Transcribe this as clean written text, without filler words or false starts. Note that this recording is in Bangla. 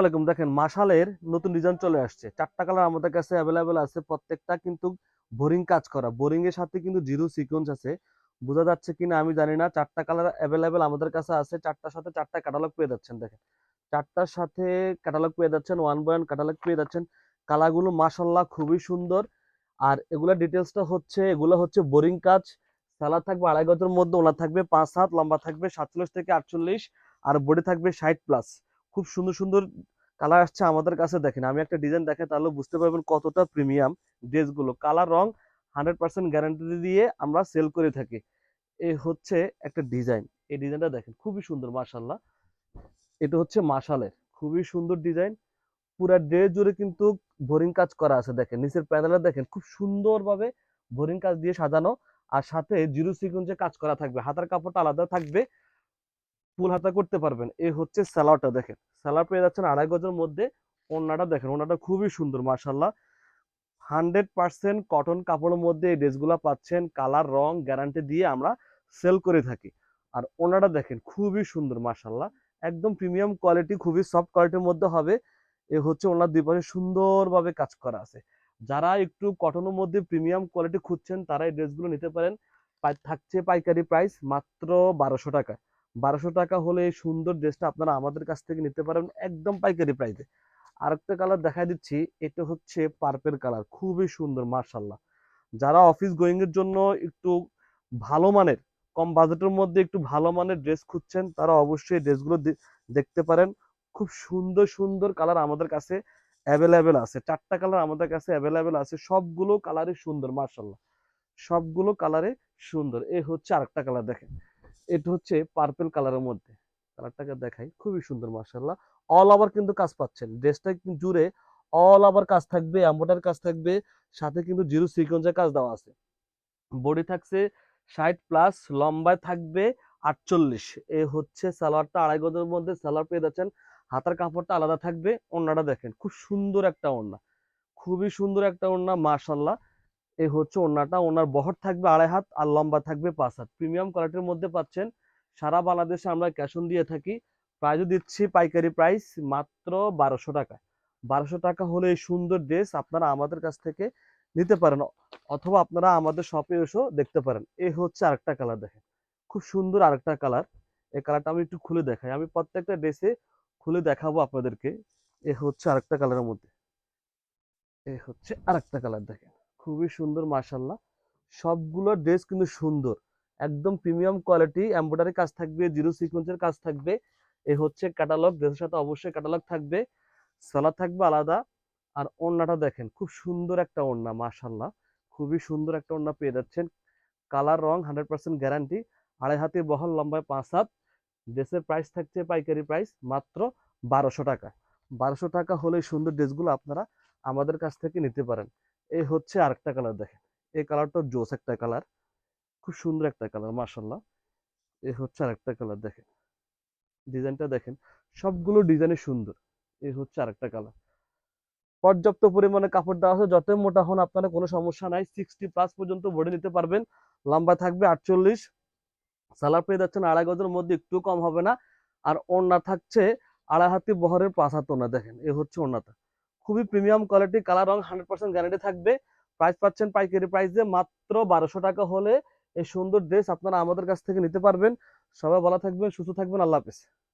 আলাইকুম। দেখেন মাশালের নতুন ডিজাইন চলে আসছে। ৪টা কালার আমাদের কাছে अवेलेबल আছে। প্রত্যেকটা কিন্তু বোরিং কাজ করা। বোরিং এর সাথে কিন্তু জিরো সিকোয়েন্স আছে। বোঝা যাচ্ছে কিনা আমি জানি না। ৪টা কালার अवेलेबल আমাদের কাছে আছে। ৪টার সাথে ৪টা ক্যাটালগ পেয়ে যাচ্ছেন দেখেন। ৪টার সাথে ক্যাটালগ পেয়ে যাচ্ছেন, ওয়ান বাই ওয়ান ক্যাটালগ পেয়ে যাচ্ছেন। কালারগুলো মাশাআল্লাহ খুবই সুন্দর। আর এগুলা ডিটেইলসটা হচ্ছে এগুলা হচ্ছে বোরিং কাজ। সালোয়ার থাকবে ২.৫ গজের মধ্যে, ওড়না থাকবে ৫ হাত, লম্বা থাকবে ৪৭ থেকে ৪৮ আর বডি থাকবে ৬০ প্লাস। খুব সুন্দর সুন্দর কালার আসছে আমাদের কাছে। দেখেন আমি একটা ডিজাইন দেখাই তাহলে বুঝতে পারবেন কতটা প্রিমিয়াম ড্রেসগুলো। কালার রং 100% গ্যারান্টি দিয়ে আমরা সেল করে থাকি। এই হচ্ছে একটা ডিজাইন। এই ডিজাইনটা দেখেন খুবই সুন্দর মাশাআল্লাহ। এটা হচ্ছে মাশালের খুবই সুন্দর ডিজাইন। পুরা ড্রেস জুড়ে কিন্তু বোরিং কাজ করা আছে। দেখেন নিচের প্যানেলে দেখেন খুব সুন্দরভাবে বোরিং কাজ দিয়ে সাজানো। আর সাথে জিরো সিকোয়েন্সে কাজ করা থাকবে। হাতার কাপড়টা আলাদা থাকবে, ফুল হাতা করতে পারবেন। এই হচ্ছে সালোয়ারটা দেখেন। সালোয়ার পেয়ে যাচ্ছেন ২.৫ গজের মধ্যে। ওড়নাটা দেখেন, ওড়নাটা খুবই সুন্দর মাশাআল্লাহ। 100% কটন কাপড়ের মধ্যে এই ড্রেসগুলো পাচ্ছেন। কালার রং গ্যারান্টি দিয়ে আমরা সেল করে থাকি। আর ওড়নাটা দেখেন খুবই সুন্দর মাশাআল্লাহ। একদম প্রিমিয়াম কোয়ালিটি, খুবই সফট কোয়ালিটির মধ্যে হবে। এ হচ্ছে ওড়নার দুই পাশে সুন্দরভাবে কাজ করা আছে। যারা একটু কটনের মধ্যে প্রিমিয়াম কোয়ালিটি খুঁজছেন তারা এই ড্রেসগুলো নিতে পারেন। থাকছে পাইকারি প্রাইস মাত্র ১২০০ টাকা। ১২০০ টাকা হলে এই সুন্দর ড্রেসটা আপনারা আমাদের কাছ থেকে নিতে পারেন একদম পাইকারি প্রাইসে। আরেকটা কালার দেখাই দিচ্ছি। এটা হচ্ছে পার্পেল কালার, খুবই সুন্দর মাশাআল্লাহ। যারা অফিস গোয়িং এর জন্য একটু ভালো মানের, কম বাজেটের মধ্যে একটু ভালো মানের ড্রেস খুঁজছেন তারা অবশ্যই এই ড্রেসগুলো দেখতে পারেন। খুব সুন্দর সুন্দর কালার আমাদের কাছে অ্যাভেলেবেল আছে। ৪টা কালার আমাদের কাছে অ্যাভেলেবেল আছে। সবগুলো কালারই সুন্দর মাশাআল্লাহ। সবগুলো কালারে সুন্দর। এই হচ্ছে আরেকটা কালার দেখেন। এটা হচ্ছে পার্পল কালারের মধ্যে। কালারটাকে দেখাই, খুবই সুন্দর মাশাআল্লাহ। অল ওভার কিন্তু কাজ পাচ্ছেন। ড্রেসটা জুড়ে অল ওভার কাজ থাকবে, এমব্রয়ডারি কাজ থাকবে, সাথে কিন্তু জিরো সিকোয়েন্সের কাজ দেওয়া আছে। বডি থাকছে ৬০ প্লাস, লম্বায় থাকবে ৪৮। এ হচ্ছে সালোয়ারটা ২.৫ গজের মধ্যে সালোয়ার পেয়ে যাচ্ছেন। হাতার কাপড়টা আলাদা থাকবে। ওড়নাটা দেখেন খুব সুন্দর একটা ওড়না, খুবই সুন্দর একটা ওড়না মাশাআল্লাহ। এই হচ্ছে ওড়নাটা। ওড়নার বহর থাকবে ২.৫ হাত আর লম্বা থাকবে ৫ হাত। প্রিমিয়াম কোয়ালিটির মধ্যে পাচ্ছেন। সারা বাংলাদেশে আমরা ক্যাশ অন দিয়ে থাকি। প্রাইসও দিচ্ছি পাইকারি প্রাইস মাত্র ১২০০ টাকা। ১২০০ টাকা হলে এই সুন্দর ড্রেস আপনারা আমাদের কাছ থেকে নিতে পারেন, অথবা আপনারা আমাদের শপে এসেও দেখতে পারেন। এই হচ্ছে আরেকটা কালার দেখেন, খুব সুন্দর আরেকটা কালার। এই কালারটা আমি একটু খুলে দেখাই। আমি প্রত্যেকটা ড্রেসে খুলে দেখাবো আপনাদেরকে। এ হচ্ছে আরেকটা কালারের মধ্যে। এই হচ্ছে আরেকটা কালার দেখেন, খুবই সুন্দর মাশাআল্লাহ। সবগুলো ড্রেস কিন্তু সুন্দর, একদম প্রিমিয়াম কোয়ালিটি। এমব্রয়ডারি কাজ থাকবে, জিরো সিকোয়েন্সের কাজ থাকবে। এই হচ্ছে ক্যাটালগ। ড্রেসের সাথে অবশ্যই ক্যাটালগ থাকবে, সালোয়ার থাকবে আলাদা। আর ওড়নাটা দেখেন খুব সুন্দর একটা ওড়না মাশাআল্লাহ। খুবই সুন্দর একটা ওড়না পেয়ে যাচ্ছেন। কালার রং 100% গ্যারান্টি। ২.৫ হাতে বহল, লম্বায় ৫ হাত। ড্রেসের প্রাইস থাকছে পাইকারি প্রাইস মাত্র ১২০০ টাকা। ১২০০ টাকা হলে এই সুন্দর ড্রেসগুলো আপনারা আমাদের কাছ থেকে নিতে পারেন। এই হচ্ছে আরেকটা কালার দেখেন। এই কালারটা জোস একটা কালার, খুব সুন্দর একটা কালার মাশাআল্লাহ। এই হচ্ছে আরেকটা কালার দেখেন। ডিজাইনটা দেখেন, সবগুলো ডিজাইনই সুন্দর। এই হচ্ছে আরেকটা কালার। পর্যাপ্ত পরিমাণে কাপড় দেওয়া আছে। যতই মোটা হন আপনারা কোনো সমস্যা নাই। 60 প্লাস পর্যন্ত বডি নিতে পারবেন। লম্বা থাকবে ৪৮। সালোয়ার পেয়ে যাচ্ছেন ২.৫ গজের মধ্যে, একটু কম হবে না। আর ওড়না থাকছে ২.৫ হাতি বহরের ৫ হাত ওড়না দেখেন। এ হচ্ছে ওড়নাটা। খুবই প্রিমিয়াম কোয়ালিটি, কালার রং 100% গ্যারান্টি থাকবে। প্রাইস পাচ্ছেন পাইকারি প্রাইসে মাত্র ১২০০ টাকা হলে এই সুন্দর ড্রেস আপনারা আমাদের কাছ থেকে নিতে পারবেন। সবাই ভালো থাকবেন, সুস্থ থাকবেন। আল্লাহ হাফেজ।